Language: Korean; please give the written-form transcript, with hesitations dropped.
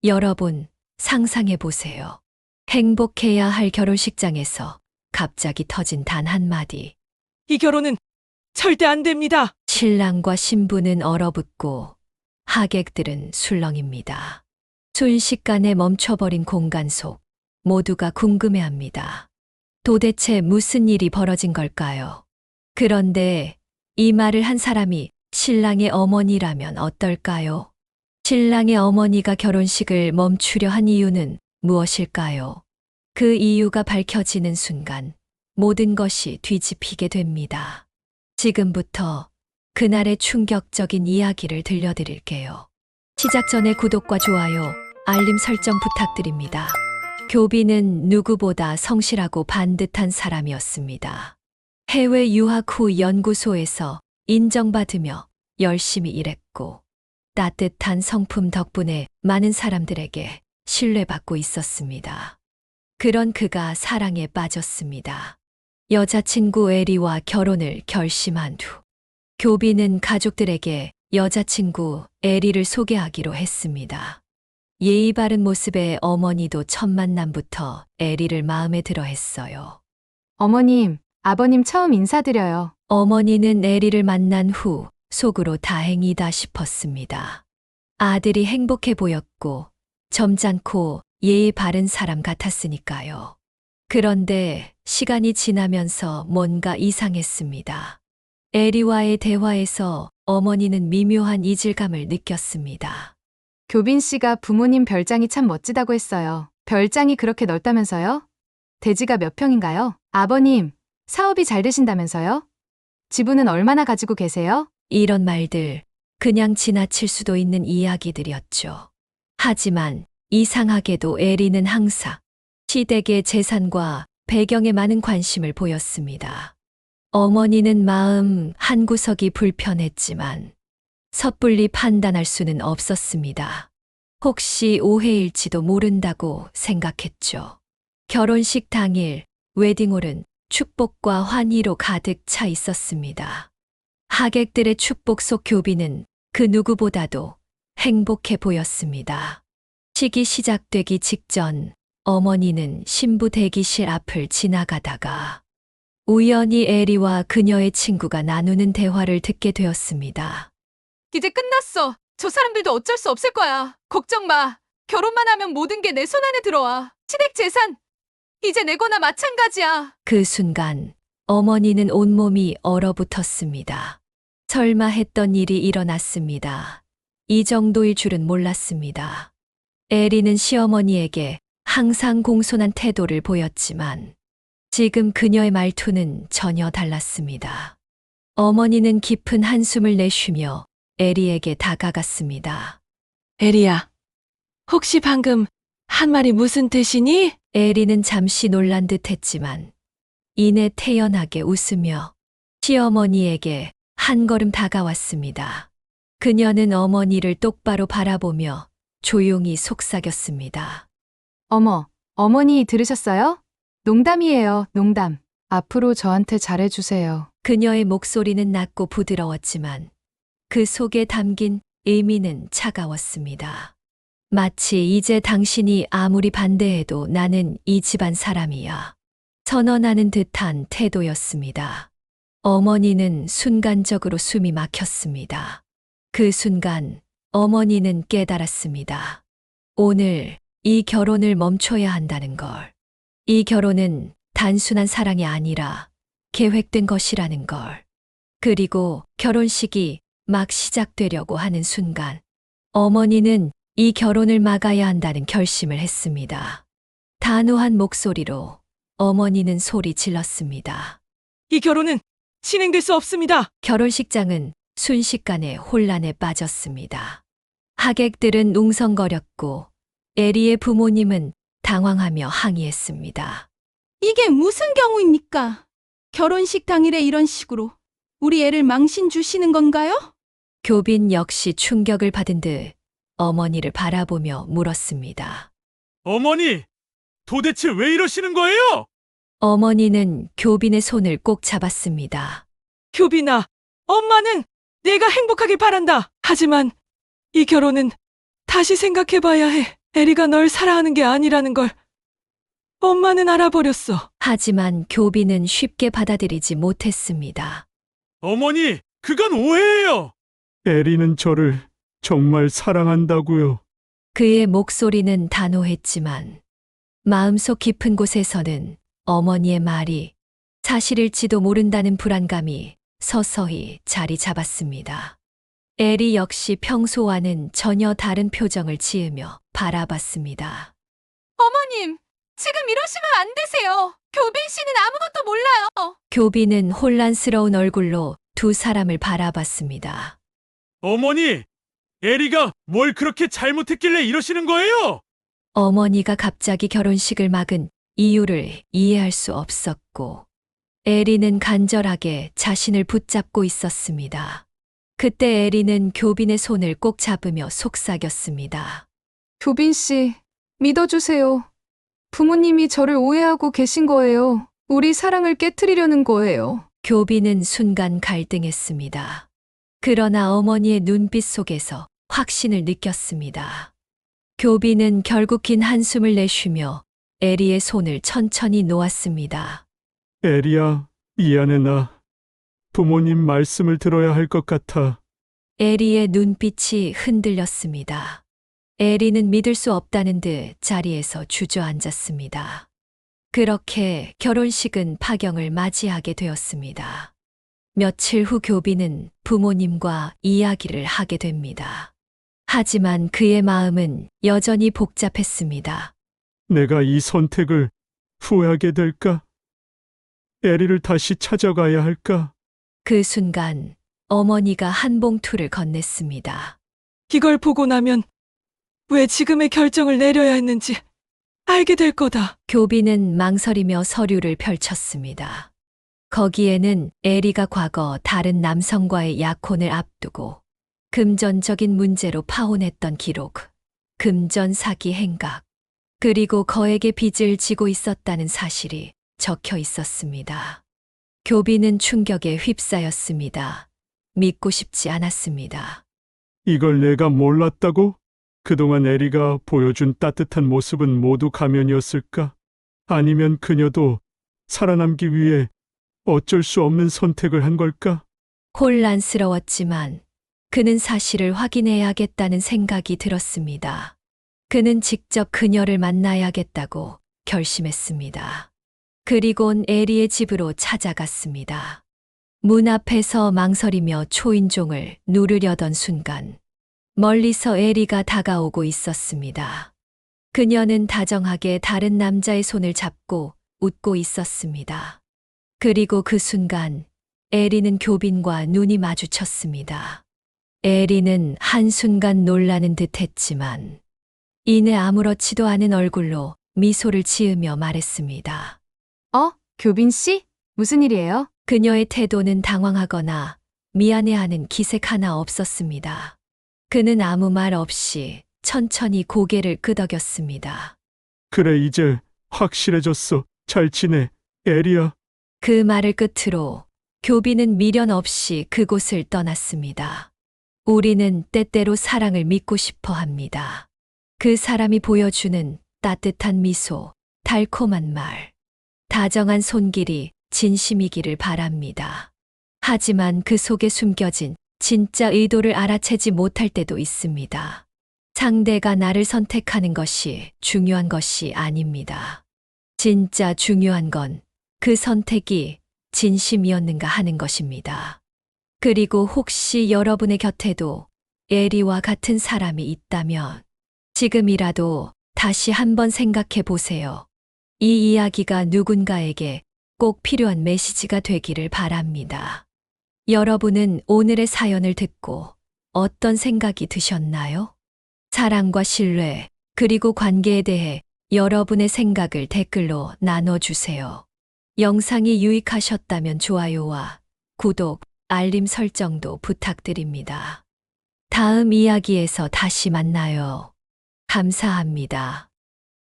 여러분, 상상해 보세요. 행복해야 할 결혼식장에서 갑자기 터진 단 한마디. 이 결혼은 절대 안 됩니다. 신랑과 신부는 얼어붙고 하객들은 술렁입니다. 순식간에 멈춰버린 공간 속 모두가 궁금해합니다. 도대체 무슨 일이 벌어진 걸까요? 그런데 이 말을 한 사람이 신랑의 어머니라면 어떨까요? 신랑의 어머니가 결혼식을 멈추려 한 이유는 무엇일까요? 그 이유가 밝혀지는 순간 모든 것이 뒤집히게 됩니다. 지금부터 그날의 충격적인 이야기를 들려드릴게요. 시작 전에 구독과 좋아요, 알림 설정 부탁드립니다. 교빈은 누구보다 성실하고 반듯한 사람이었습니다. 해외 유학 후 연구소에서 인정받으며 열심히 일했고 따뜻한 성품 덕분에 많은 사람들에게 신뢰받고 있었습니다. 그런 그가 사랑에 빠졌습니다. 여자친구 에리와 결혼을 결심한 후 교빈은 가족들에게 여자친구 에리를 소개하기로 했습니다. 예의 바른 모습의 어머니도 첫 만남부터 에리를 마음에 들어 했어요. 어머님, 아버님 처음 인사드려요. 어머니는 에리를 만난 후 속으로 다행이다 싶었습니다. 아들이 행복해 보였고 점잖고 예의 바른 사람 같았으니까요. 그런데 시간이 지나면서 뭔가 이상했습니다. 에리와의 대화에서 어머니는 미묘한 이질감을 느꼈습니다. 교빈 씨가 부모님 별장이 참 멋지다고 했어요. 별장이 그렇게 넓다면서요? 대지가 몇 평인가요? 아버님, 사업이 잘 되신다면서요? 지분은 얼마나 가지고 계세요? 이런 말들 그냥 지나칠 수도 있는 이야기들이었죠. 하지만 이상하게도 에리는 항상 시댁의 재산과 배경에 많은 관심을 보였습니다. 어머니는 마음 한구석이 불편했지만 섣불리 판단할 수는 없었습니다. 혹시 오해일지도 모른다고 생각했죠. 결혼식 당일 웨딩홀은 축복과 환희로 가득 차 있었습니다. 하객들의 축복 속 교빈은 그 누구보다도 행복해 보였습니다. 식이 시작되기 직전 어머니는 신부 대기실 앞을 지나가다가 우연히 에리와 그녀의 친구가 나누는 대화를 듣게 되었습니다. 이제 끝났어. 저 사람들도 어쩔 수 없을 거야. 걱정 마. 결혼만 하면 모든 게 내 손 안에 들어와. 시댁 재산, 이제 내 거나 마찬가지야. 그 순간 어머니는 온몸이 얼어붙었습니다. 설마 했던 일이 일어났습니다. 이 정도일 줄은 몰랐습니다. 에리는 시어머니에게 항상 공손한 태도를 보였지만 지금 그녀의 말투는 전혀 달랐습니다. 어머니는 깊은 한숨을 내쉬며 에리에게 다가갔습니다. 에리야, 혹시 방금 한 말이 무슨 뜻이니? 에리는 잠시 놀란 듯 했지만 이내 태연하게 웃으며 시어머니에게 한 걸음 다가왔습니다. 그녀는 어머니를 똑바로 바라보며 조용히 속삭였습니다. 어머, 어머니 들으셨어요? 농담이에요, 농담. 앞으로 저한테 잘해주세요. 그녀의 목소리는 낮고 부드러웠지만 그 속에 담긴 의미는 차가웠습니다. 마치 이제 당신이 아무리 반대해도 나는 이 집안 사람이야. 선언하는 듯한 태도였습니다. 어머니는 순간적으로 숨이 막혔습니다. 그 순간 어머니는 깨달았습니다. 오늘 이 결혼을 멈춰야 한다는 걸. 이 결혼은 단순한 사랑이 아니라 계획된 것이라는 걸. 그리고 결혼식이 막 시작되려고 하는 순간 어머니는 이 결혼을 막아야 한다는 결심을 했습니다. 단호한 목소리로 어머니는 소리 질렀습니다. 이 결혼은 진행될 수 없습니다. 결혼식장은 순식간에 혼란에 빠졌습니다. 하객들은 웅성거렸고 에리의 부모님은 당황하며 항의했습니다. 이게 무슨 경우입니까? 결혼식 당일에 이런 식으로 우리 애를 망신 주시는 건가요? 교빈 역시 충격을 받은 듯 어머니를 바라보며 물었습니다. 어머니, 도대체 왜 이러시는 거예요? 어머니는 교빈의 손을 꼭 잡았습니다. 교빈아, 엄마는 내가 행복하길 바란다. 하지만 이 결혼은 다시 생각해봐야 해. 에리가 널 사랑하는 게 아니라는 걸 엄마는 알아버렸어. 하지만 교빈은 쉽게 받아들이지 못했습니다. 어머니, 그건 오해예요. 에리는 저를 정말 사랑한다고요. 그의 목소리는 단호했지만 마음속 깊은 곳에서는 어머니의 말이 사실일지도 모른다는 불안감이 서서히 자리 잡았습니다. 에리 역시 평소와는 전혀 다른 표정을 지으며 바라봤습니다. 어머님, 지금 이러시면 안 되세요. 교빈 씨는 아무것도 몰라요. 교빈은 혼란스러운 얼굴로 두 사람을 바라봤습니다. 어머니, 에리가 뭘 그렇게 잘못했길래 이러시는 거예요? 어머니가 갑자기 결혼식을 막은 이유를 이해할 수 없었고, 에리는 간절하게 자신을 붙잡고 있었습니다. 그때 에리는 교빈의 손을 꼭 잡으며 속삭였습니다. 교빈 씨, 믿어주세요. 부모님이 저를 오해하고 계신 거예요. 우리 사랑을 깨트리려는 거예요. 교빈은 순간 갈등했습니다. 그러나 어머니의 눈빛 속에서 확신을 느꼈습니다. 교빈은 결국 긴 한숨을 내쉬며 에리의 손을 천천히 놓았습니다. 에리야, 미안해 나. 부모님 말씀을 들어야 할 것 같아. 에리의 눈빛이 흔들렸습니다. 에리는 믿을 수 없다는 듯 자리에서 주저앉았습니다. 그렇게 결혼식은 파경을 맞이하게 되었습니다. 며칠 후 교빈은 부모님과 이야기를 하게 됩니다. 하지만 그의 마음은 여전히 복잡했습니다. 내가 이 선택을 후회하게 될까? 에리를 다시 찾아가야 할까? 그 순간 어머니가 한 봉투를 건넸습니다. 이걸 보고 나면 왜 지금의 결정을 내려야 했는지 알게 될 거다. 교빈은 망설이며 서류를 펼쳤습니다. 거기에는 에리가 과거 다른 남성과의 약혼을 앞두고 금전적인 문제로 파혼했던 기록, 금전 사기 행각, 그리고 거액의 빚을 지고 있었다는 사실이 적혀 있었습니다. 교빈은 충격에 휩싸였습니다. 믿고 싶지 않았습니다. 이걸 내가 몰랐다고? 그동안 에리가 보여준 따뜻한 모습은 모두 가면이었을까? 아니면 그녀도 살아남기 위해 어쩔 수 없는 선택을 한 걸까? 혼란스러웠지만 그는 사실을 확인해야겠다는 생각이 들었습니다. 그는 직접 그녀를 만나야겠다고 결심했습니다. 그리곤 에리의 집으로 찾아갔습니다. 문 앞에서 망설이며 초인종을 누르려던 순간 멀리서 에리가 다가오고 있었습니다. 그녀는 다정하게 다른 남자의 손을 잡고 웃고 있었습니다. 그리고 그 순간 에리는 교빈과 눈이 마주쳤습니다. 에리는 한순간 놀라는 듯 했지만 이내 아무렇지도 않은 얼굴로 미소를 지으며 말했습니다. 교빈 씨? 무슨 일이에요? 그녀의 태도는 당황하거나 미안해하는 기색 하나 없었습니다. 그는 아무 말 없이 천천히 고개를 끄덕였습니다. 그래, 이제 확실해졌어. 잘 지내, 에리야. 그 말을 끝으로 교빈은 미련 없이 그곳을 떠났습니다. 우리는 때때로 사랑을 믿고 싶어 합니다. 그 사람이 보여주는 따뜻한 미소, 달콤한 말, 다정한 손길이 진심이기를 바랍니다. 하지만 그 속에 숨겨진 진짜 의도를 알아채지 못할 때도 있습니다. 상대가 나를 선택하는 것이 중요한 것이 아닙니다. 진짜 중요한 건 그 선택이 진심이었는가 하는 것입니다. 그리고 혹시 여러분의 곁에도 에리와 같은 사람이 있다면 지금이라도 다시 한번 생각해 보세요. 이 이야기가 누군가에게 꼭 필요한 메시지가 되기를 바랍니다. 여러분은 오늘의 사연을 듣고 어떤 생각이 드셨나요? 사랑과 신뢰, 그리고 관계에 대해 여러분의 생각을 댓글로 나눠주세요. 영상이 유익하셨다면 좋아요와 구독, 알림 설정도 부탁드립니다. 다음 이야기에서 다시 만나요. 감사합니다.